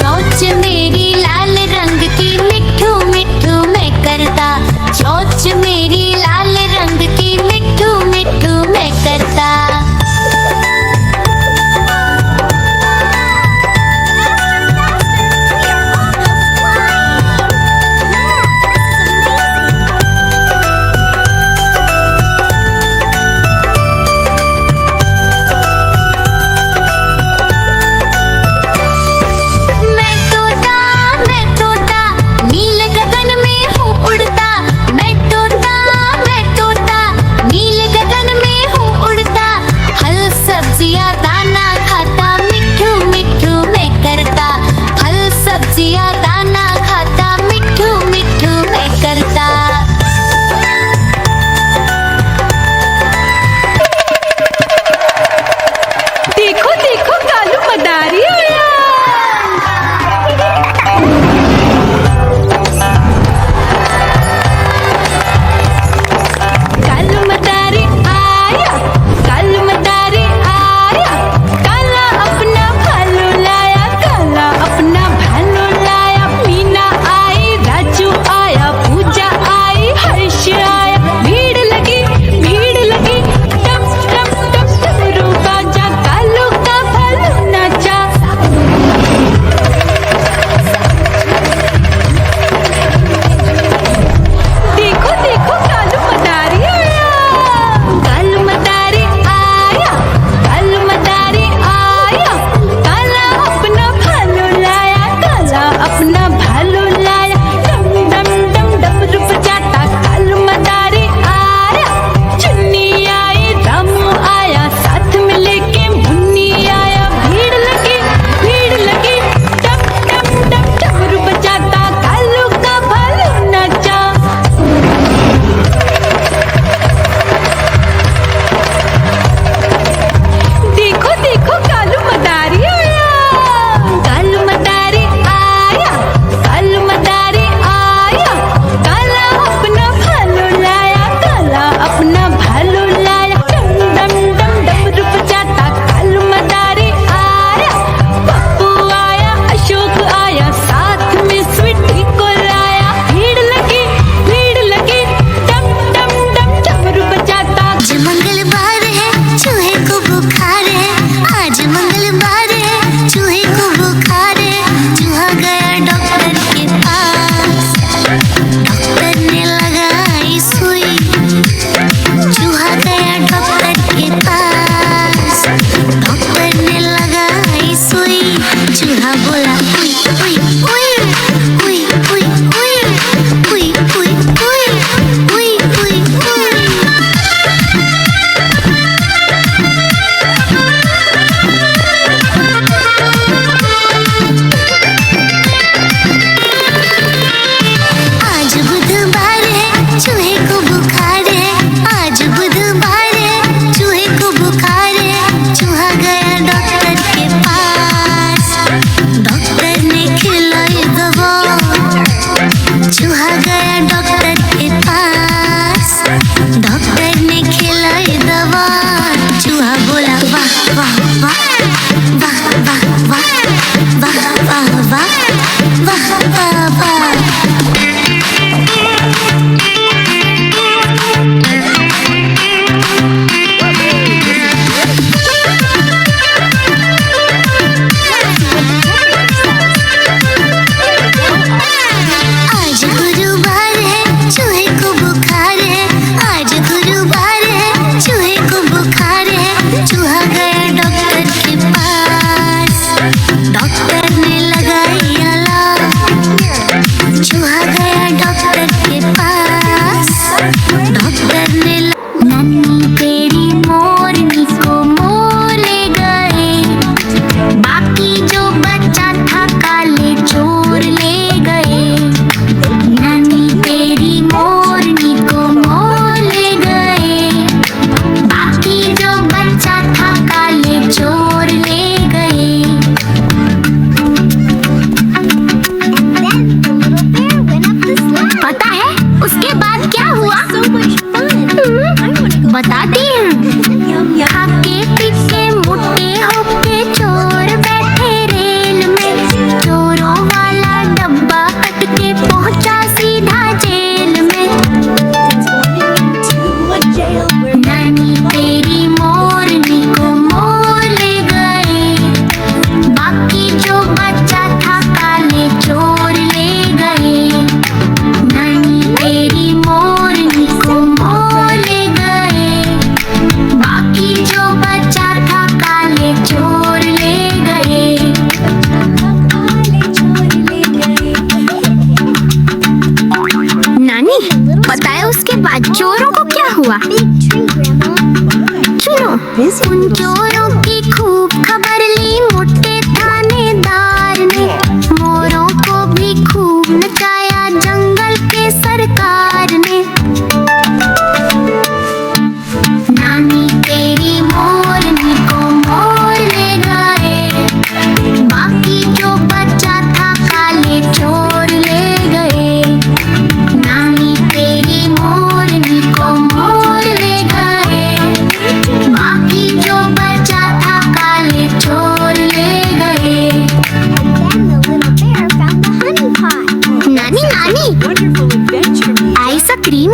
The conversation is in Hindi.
सोच मेरी लाल रंग की मिठू मिठू मैं करता, सोच मेरी लाल रंग की मिठू मिठू मैं करता। आगे पीछे मुट्टे होके चोर बैठे रेल में, चोर हुआ। सुनो, उन चोरों की खूब खबर ली मोटे थानेदार ने, मोरों को भी खूब नचाया जंगल के सरकार ने। नानी तेरी मोरनी को मोर ले गए, बाकी जो बचा था काले चोर ले गए। नानी तेरी मोरनी को मोर ले गए, बाकी जो बचा था काले चोर ले गए। नानी नानी, Wonderful adventure. आइसक्रीम